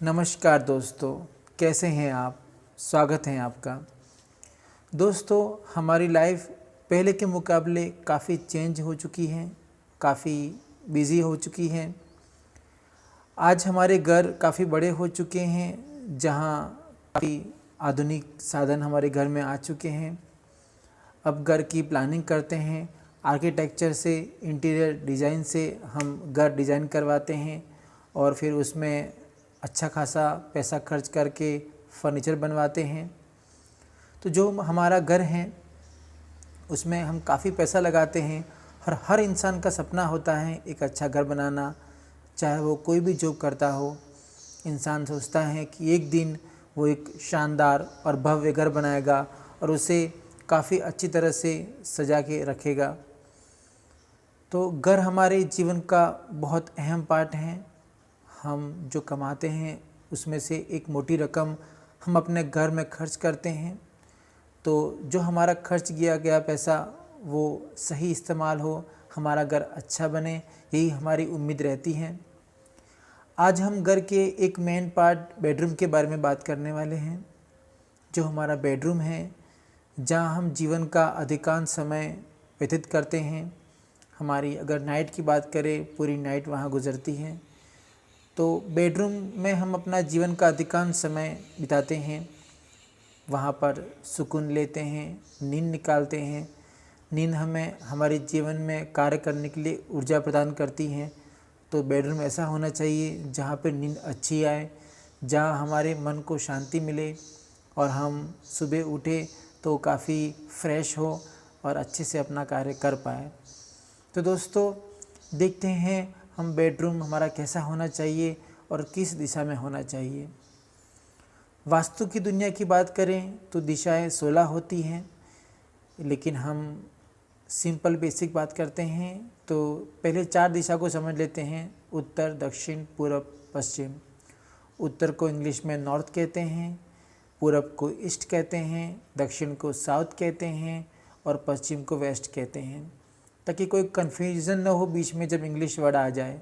नमस्कार दोस्तों, कैसे हैं आप। स्वागत है आपका। दोस्तों, हमारी लाइफ पहले के मुकाबले काफ़ी चेंज हो चुकी है, काफ़ी बिज़ी हो चुकी है। आज हमारे घर काफ़ी बड़े हो चुके हैं, जहां काफ़ी आधुनिक साधन हमारे घर में आ चुके हैं। अब घर की प्लानिंग करते हैं, आर्किटेक्चर से, इंटीरियर डिज़ाइन से हम घर डिज़ाइन करवाते हैं और फिर उसमें अच्छा खासा पैसा खर्च करके फर्नीचर बनवाते हैं। तो जो हमारा घर है उसमें हम काफ़ी पैसा लगाते हैं और हर इंसान का सपना होता है एक अच्छा घर बनाना, चाहे वो कोई भी जॉब करता हो। इंसान सोचता है कि एक दिन वो एक शानदार और भव्य घर बनाएगा और उसे काफ़ी अच्छी तरह से सजा के रखेगा। तो घर हमारे जीवन का बहुत अहम पार्ट है। हम जो कमाते हैं उसमें से एक मोटी रकम हम अपने घर में खर्च करते हैं। तो जो हमारा खर्च किया गया पैसा वो सही इस्तेमाल हो, हमारा घर अच्छा बने, यही हमारी उम्मीद रहती है। आज हम घर के एक मेन पार्ट बेडरूम के बारे में बात करने वाले हैं। जो हमारा बेडरूम है, जहां हम जीवन का अधिकांश समय व्यतीत करते हैं। हमारी अगर नाइट की बात करें, पूरी नाइट वहां गुजरती है। तो बेडरूम में हम अपना जीवन का अधिकांश समय बिताते हैं, वहाँ पर सुकून लेते हैं, नींद निकालते हैं। नींद हमें हमारे जीवन में कार्य करने के लिए ऊर्जा प्रदान करती हैं। तो बेडरूम ऐसा होना चाहिए जहाँ पर नींद अच्छी आए, जहाँ हमारे मन को शांति मिले और हम सुबह उठे तो काफ़ी फ्रेश हो और अच्छे से अपना कार्य कर पाए। तो दोस्तों, देखते हैं हम बेडरूम हमारा कैसा होना चाहिए और किस दिशा में होना चाहिए। वास्तु की दुनिया की बात करें तो दिशाएं 16 होती हैं, लेकिन हम सिंपल बेसिक बात करते हैं तो पहले 4 दिशा को समझ लेते हैं: उत्तर, दक्षिण, पूर्व, पश्चिम। उत्तर को इंग्लिश में नॉर्थ कहते हैं, पूर्व को ईस्ट कहते हैं, दक्षिण को साउथ कहते हैं और पश्चिम को वेस्ट कहते हैं, ताकि कोई कन्फ्यूज़न न हो बीच में जब इंग्लिश वर्ड आ जाए,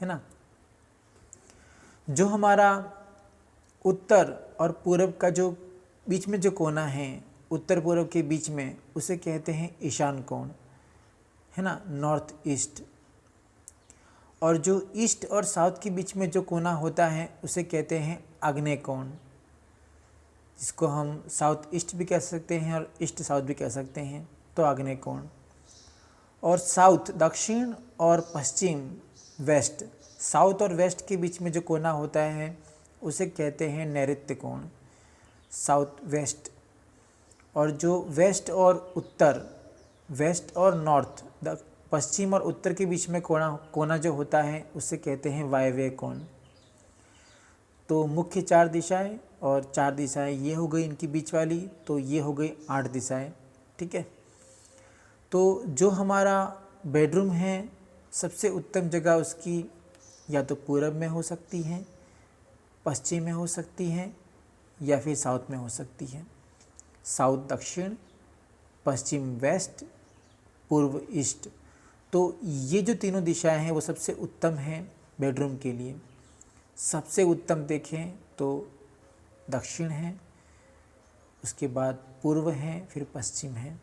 है ना। जो हमारा उत्तर और पूर्व का जो बीच में जो कोना है, उत्तर पूर्व के बीच में, उसे कहते हैं ईशान कोण, है ना, नॉर्थ ईस्ट। और जो ईस्ट और साउथ के बीच में जो कोना होता है उसे कहते हैं आग्नेय कोण, जिसको हम साउथ ईस्ट भी कह सकते हैं और ईस्ट साउथ भी कह सकते हैं। तो आग्नेय कोण। और साउथ दक्षिण और पश्चिम वेस्ट, साउथ और वेस्ट के बीच में जो कोना होता है उसे कहते हैं नैऋत्य कोण, साउथ वेस्ट। और जो वेस्ट और उत्तर, वेस्ट और नॉर्थ, पश्चिम और उत्तर के बीच में कोना जो होता है उसे कहते हैं वायव्य कोण। तो मुख्य 4 दिशाएं, और 4 दिशाएं ये हो गई इनकी बीच वाली, तो ये हो गई 8 दिशाएं। ठीक है। तो जो हमारा बेडरूम है, सबसे उत्तम जगह उसकी या तो पूरब में हो सकती है, पश्चिम में हो सकती है या फिर साउथ में हो सकती है। साउथ दक्षिण, पश्चिम वेस्ट, पूर्व ईस्ट। तो ये जो तीनों दिशाएं हैं वो सबसे उत्तम हैं बेडरूम के लिए। सबसे उत्तम देखें तो दक्षिण है, उसके बाद पूर्व है, फिर पश्चिम है।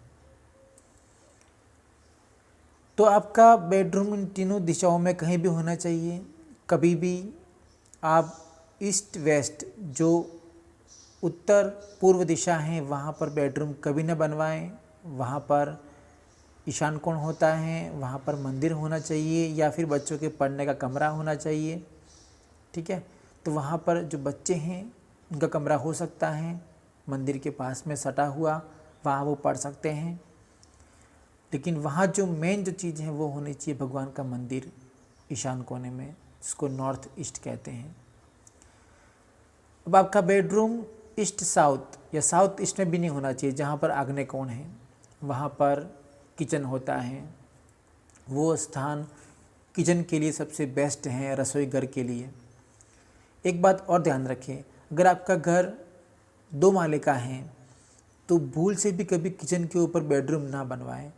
तो आपका बेडरूम इन तीनों दिशाओं में कहीं भी होना चाहिए। कभी भी आप ईस्ट वेस्ट, जो उत्तर पूर्व दिशा है, वहाँ पर बेडरूम कभी न बनवाएं। वहाँ पर ईशान कोण होता है, वहाँ पर मंदिर होना चाहिए या फिर बच्चों के पढ़ने का कमरा होना चाहिए। ठीक है। तो वहाँ पर जो बच्चे हैं उनका कमरा हो सकता है मंदिर के पास में सटा हुआ, वहाँ वो पढ़ सकते हैं। लेकिन वहाँ जो मेन जो चीज़ है वो होनी चाहिए भगवान का मंदिर ईशान कोने में, जिसको नॉर्थ ईस्ट कहते हैं। अब आपका बेडरूम ईस्ट साउथ या साउथ ईस्ट में भी नहीं होना चाहिए, जहाँ पर आग्नेय कोण है। वहाँ पर किचन होता है, वो स्थान किचन के लिए सबसे बेस्ट है, रसोई घर के लिए। एक बात और ध्यान रखें, अगर आपका घर 2 माले का है तो भूल से भी कभी किचन के ऊपर बेडरूम ना बनवाएं।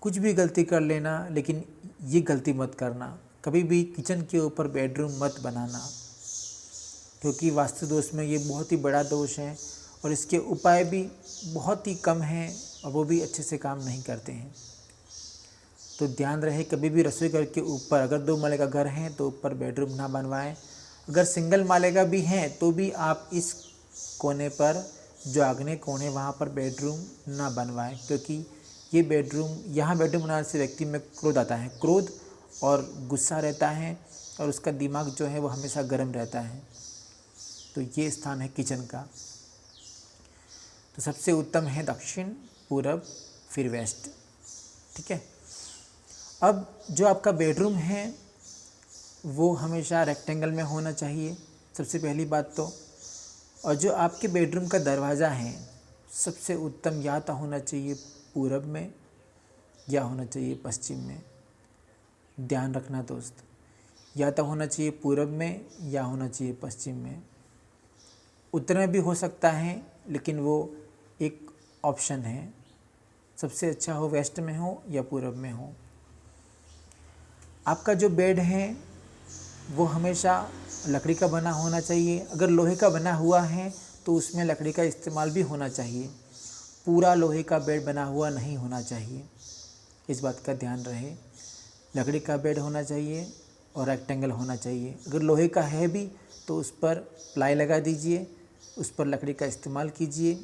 कुछ भी गलती कर लेना, लेकिन ये गलती मत करना। कभी भी किचन के ऊपर बेडरूम मत बनाना, क्योंकि वास्तु दोष में ये बहुत ही बड़ा दोष है और इसके उपाय भी बहुत ही कम हैं और वो भी अच्छे से काम नहीं करते हैं। तो ध्यान रहे, कभी भी रसोई घर के ऊपर अगर 2 माले का घर है तो ऊपर बेडरूम ना बनवाएं। अगर सिंगल माले का भी है तो भी आप इस कोने पर, जो आग्नेय कोण है वहाँ पर बेडरूम ना बनवाएं, क्योंकि ये बेडरूम, यहाँ बेडरूम बनाने से व्यक्ति में क्रोध आता है, क्रोध और गुस्सा रहता है और उसका दिमाग जो है वो हमेशा गर्म रहता है। तो ये स्थान है किचन का। तो सबसे उत्तम है दक्षिण, पूरब, फिर वेस्ट। ठीक है। अब जो आपका बेडरूम है वो हमेशा रेक्टेंगल में होना चाहिए, सबसे पहली बात तो। और जो आपके बेडरूम का दरवाज़ा है सबसे उत्तम या तो होना चाहिए पूरब में या होना चाहिए पश्चिम में। ध्यान रखना दोस्त, या तो होना चाहिए पूरब में या होना चाहिए पश्चिम में। उत्तर में भी हो सकता है, लेकिन वो एक ऑप्शन है। सबसे अच्छा हो वेस्ट में हो या पूरब में हो। आपका जो बेड है वो हमेशा लकड़ी का बना होना चाहिए। अगर लोहे का बना हुआ है तो उसमें लकड़ी का इस्तेमाल भी होना चाहिए। पूरा लोहे का बेड बना हुआ नहीं होना चाहिए, इस बात का ध्यान रहे। लकड़ी का बेड होना चाहिए और रेक्टेंगल होना चाहिए। अगर लोहे का है भी तो उस पर प्लाई लगा दीजिए, उस पर लकड़ी का इस्तेमाल कीजिए,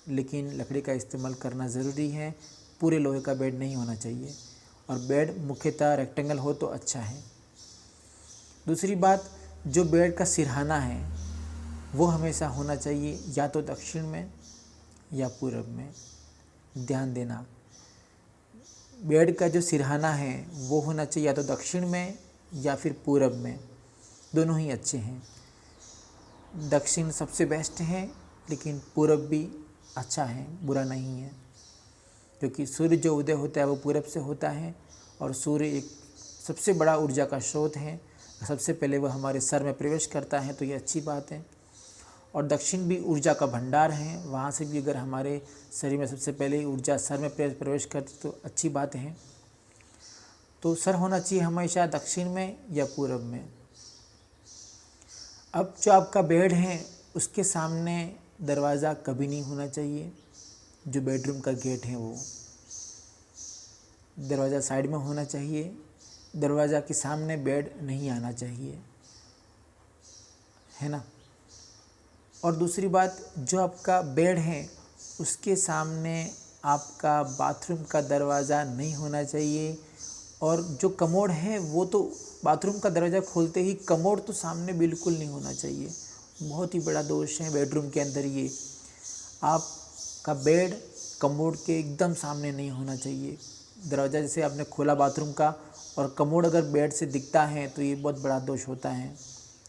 लेकिन लकड़ी का इस्तेमाल करना ज़रूरी है। पूरे लोहे का बेड नहीं होना चाहिए और बेड मुख्यतः रेक्टेंगल हो तो अच्छा है। दूसरी बात, जो बेड का सिरहाना है वो हमेशा होना चाहिए या तो दक्षिण में या पूरब में। ध्यान देना, बेड का जो सिरहाना है वो होना चाहिए या तो दक्षिण में या फिर पूरब में, दोनों ही अच्छे हैं। दक्षिण सबसे बेस्ट है, लेकिन पूरब भी अच्छा है, बुरा नहीं है, क्योंकि सूर्य जो उदय होता है वो पूरब से होता है और सूर्य एक सबसे बड़ा ऊर्जा का स्रोत है। सबसे पहले वह हमारे सर में प्रवेश करता है तो ये अच्छी बात है। और दक्षिण भी ऊर्जा का भंडार है, वहाँ से भी अगर हमारे शरीर में सबसे पहले ऊर्जा सर में प्रवेश करती तो अच्छी बात है। तो सर होना चाहिए हमेशा दक्षिण में या पूरब में। अब जो आपका बेड है उसके सामने दरवाज़ा कभी नहीं होना चाहिए। जो बेडरूम का गेट है वो दरवाज़ा साइड में होना चाहिए। दरवाज़ा के सामने बेड नहीं आना चाहिए, है ना। और दूसरी बात, जो आपका बेड है उसके सामने आपका बाथरूम का दरवाज़ा नहीं होना चाहिए। और जो कमोड है वो तो बाथरूम का दरवाज़ा खोलते ही कमोड तो सामने बिल्कुल नहीं होना चाहिए। बहुत ही बड़ा दोष है बेडरूम के अंदर ये। आपका बेड कमोड के एकदम सामने नहीं होना चाहिए। दरवाज़ा जैसे आपने खोला बाथरूम का और कमोड अगर बेड से दिखता है तो ये बहुत बड़ा दोष होता है।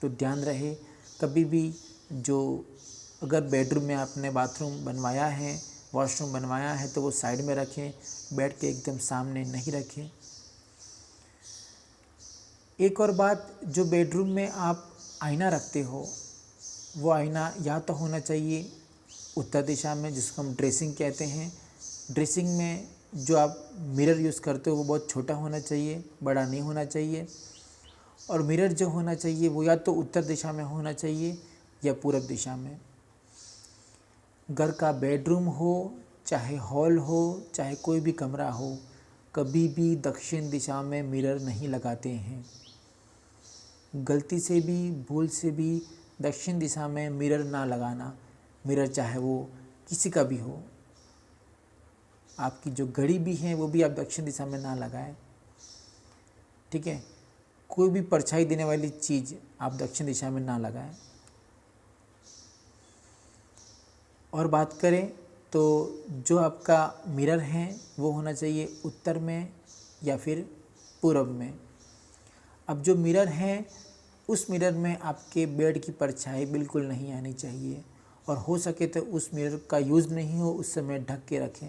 तो ध्यान रहे, कभी भी जो अगर बेडरूम में आपने बाथरूम बनवाया है, वॉशरूम बनवाया है तो वो साइड में रखें, बेड के एकदम सामने नहीं रखें। एक और बात, जो बेडरूम में आप आईना रखते हो वो आईना या तो होना चाहिए उत्तर दिशा में, जिसको हम ड्रेसिंग कहते हैं। ड्रेसिंग में जो आप मिरर यूज़ करते हो वो बहुत छोटा होना चाहिए, बड़ा नहीं होना चाहिए। और मिरर जो होना चाहिए वो या तो उत्तर दिशा में होना चाहिए या पूरब दिशा में। घर का बेडरूम हो, चाहे हॉल हो, चाहे कोई भी कमरा हो, कभी भी दक्षिण दिशा में मिरर नहीं लगाते हैं। गलती से भी, भूल से भी दक्षिण दिशा में मिरर ना लगाना। मिरर चाहे वो किसी का भी हो, आपकी जो घड़ी भी है वो भी आप दक्षिण दिशा में ना लगाएं। ठीक है। कोई भी परछाई देने वाली चीज़ आप दक्षिण दिशा में ना लगाएं। और बात करें तो जो आपका मिरर है वो होना चाहिए उत्तर में या फिर पूरब में। अब जो मिरर है उस मिरर में आपके बेड की परछाई बिल्कुल नहीं आनी चाहिए और हो सके तो उस मिरर का यूज़ नहीं हो उस समय ढक के रखें।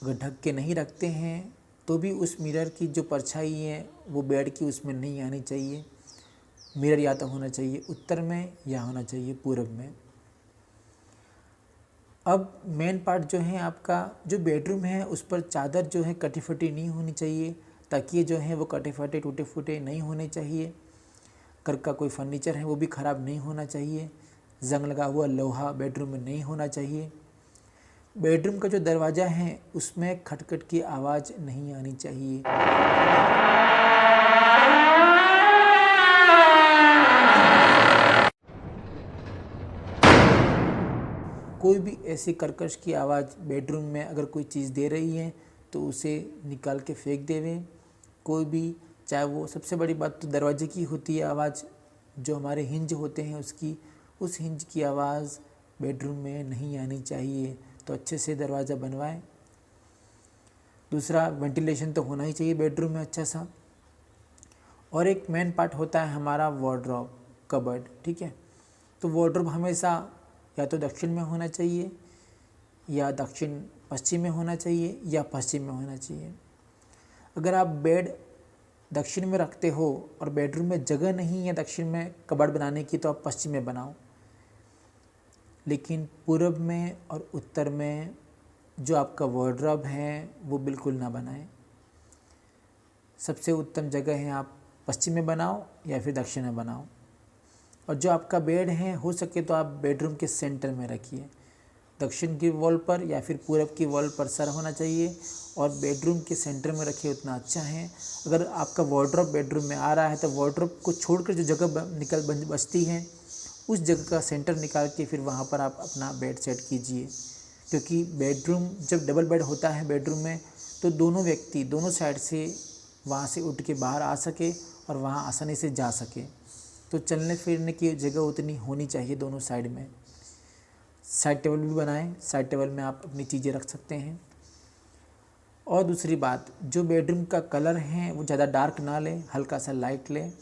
अगर ढक के नहीं रखते हैं तो भी उस मिरर की जो परछाई है वो बेड की उसमें नहीं आनी चाहिए। मिरर या तो होना चाहिए उत्तर में या होना चाहिए पूरब में। अब मेन पार्ट जो है आपका, जो बेडरूम है उस पर चादर जो है कटी फटी नहीं होनी चाहिए, तकिए जो हैं वो कटे फटे टूटे फूटे नहीं होने चाहिए। घर का कोई फर्नीचर है वो भी ख़राब नहीं होना चाहिए। जंग लगा हुआ लोहा बेडरूम में नहीं होना चाहिए। बेडरूम का जो दरवाज़ा है उसमें खटखट की आवाज़ नहीं आनी चाहिए। कोई भी ऐसी कर्कश की आवाज़ बेडरूम में अगर कोई चीज़ दे रही है तो उसे निकाल के फेंक देवें। कोई भी, चाहे वो, सबसे बड़ी बात तो दरवाजे की होती है आवाज़, जो हमारे हिंज होते हैं उसकी, उस हिंज की आवाज़ बेडरूम में नहीं आनी चाहिए। तो अच्छे से दरवाज़ा बनवाएं। दूसरा, वेंटिलेशन तो होना ही चाहिए बेडरूम में अच्छा सा। और एक मेन पार्ट होता है हमारा वार्डरोब, कबर्ड, ठीक है। तो वार्डरोब हमेशा या तो दक्षिण में होना चाहिए, या दक्षिण पश्चिम में होना चाहिए, या पश्चिम में होना चाहिए। अगर आप बेड दक्षिण में रखते हो और बेडरूम में जगह नहीं है दक्षिण में कबर्ड बनाने की, तो आप पश्चिम में बनाओ। लेकिन पूर्व में और उत्तर में जो आपका वार्डरोब है वो बिल्कुल ना बनाएं। सबसे उत्तम जगह है आप पश्चिम में बनाओ या फिर दक्षिण में बनाओ। और जो आपका बेड है हो सके तो आप बेडरूम के सेंटर में रखिए। दक्षिण की वॉल पर या फिर पूरब की वॉल पर सर होना चाहिए और बेडरूम के सेंटर में रखिए, उतना अच्छा है। अगर आपका वार्डरोब बेडरूम में आ रहा है तो वार्डरोब को छोड़कर जो जगह बचती है उस जगह का सेंटर निकाल के फिर वहाँ पर आप अपना बेड सेट कीजिए। क्योंकि बेडरूम, जब डबल बेड होता है बेडरूम में, तो दोनों व्यक्ति दोनों साइड से वहाँ से उठ के बाहर आ सके और वहाँ आसानी से जा सके। तो चलने फिरने की जगह उतनी होनी चाहिए दोनों साइड में। साइड टेबल भी बनाएं, साइड टेबल में आप अपनी चीज़ें रख सकते हैं। और दूसरी बात, जो बेडरूम का कलर है वो ज़्यादा डार्क ना लें, हल्का सा लाइट लें।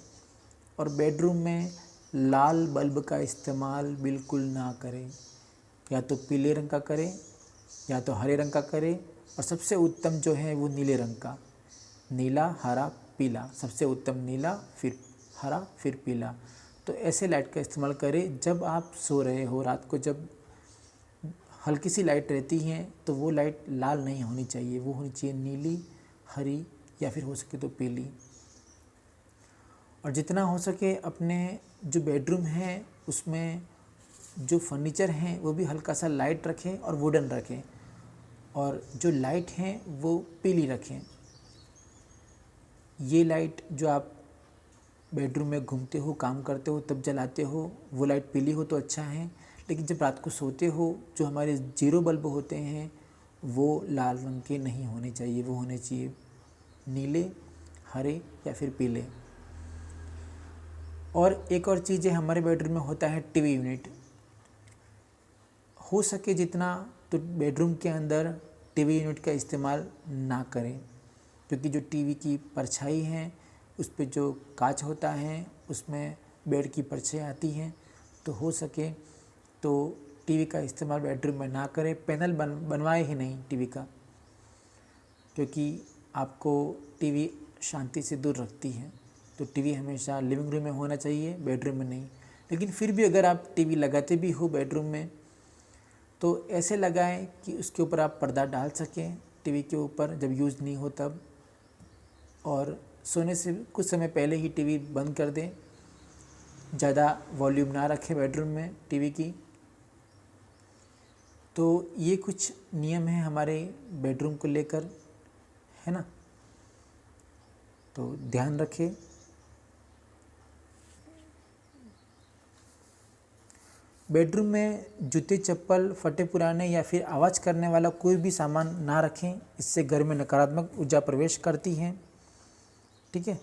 और बेडरूम में लाल बल्ब का इस्तेमाल बिल्कुल ना करें, या तो पीले रंग का करें या तो हरे रंग का करें। और सबसे उत्तम जो है वो नीले रंग का, नीला हरा पीला, सबसे उत्तम नीला, फिर हरा, फिर पीला। तो ऐसे लाइट का इस्तेमाल करें जब आप सो रहे हो। रात को जब हल्की सी लाइट रहती है तो वो लाइट लाल नहीं होनी चाहिए, वो होनी चाहिए नीली, हरी या फिर हो सके तो पीली। और जितना हो सके अपने जो बेडरूम है उसमें जो फर्नीचर हैं वो भी हल्का सा लाइट रखें और वुडन रखें। और जो लाइट हैं वो पीली रखें। ये लाइट जो आप बेडरूम में घूमते हो, काम करते हो, तब जलाते हो, वो लाइट पीली हो तो अच्छा है। लेकिन जब रात को सोते हो, जो हमारे जीरो बल्ब होते हैं वो लाल रंग के नहीं होने चाहिए, वो होने चाहिए नीले, हरे या फिर पीले। और एक और चीज़ है, हमारे बेडरूम में होता है टीवी यूनिट। हो सके जितना तो बेडरूम के अंदर टीवी यूनिट का इस्तेमाल ना करें। क्योंकि जो टीवी की परछाई है उस पे जो कांच होता है उसमें बेड की परछाई आती है। तो हो सके तो टीवी का इस्तेमाल बेडरूम में ना करें। पैनल बनवाए ही नहीं टीवी का, क्योंकि आपको टीवी शांति से दूर रखती है। तो टीवी हमेशा लिविंग रूम में होना चाहिए, बेडरूम में नहीं। लेकिन फिर भी अगर आप टीवी लगाते भी हो बेडरूम में तो ऐसे लगाएं कि उसके ऊपर आप पर्दा डाल सकें टीवी के ऊपर, जब यूज़ नहीं हो तब। और सोने से कुछ समय पहले ही टीवी बंद कर दें। ज़्यादा वॉल्यूम ना रखें बेडरूम में टीवी की। तो ये कुछ नियम हैं हमारे बेडरूम को लेकर, है ना। तो ध्यान रखें। बेडरूम में जूते चप्पल, फटे पुराने या फिर आवाज़ करने वाला कोई भी सामान ना रखें। इससे घर में नकारात्मक ऊर्जा प्रवेश करती है, ठीक है।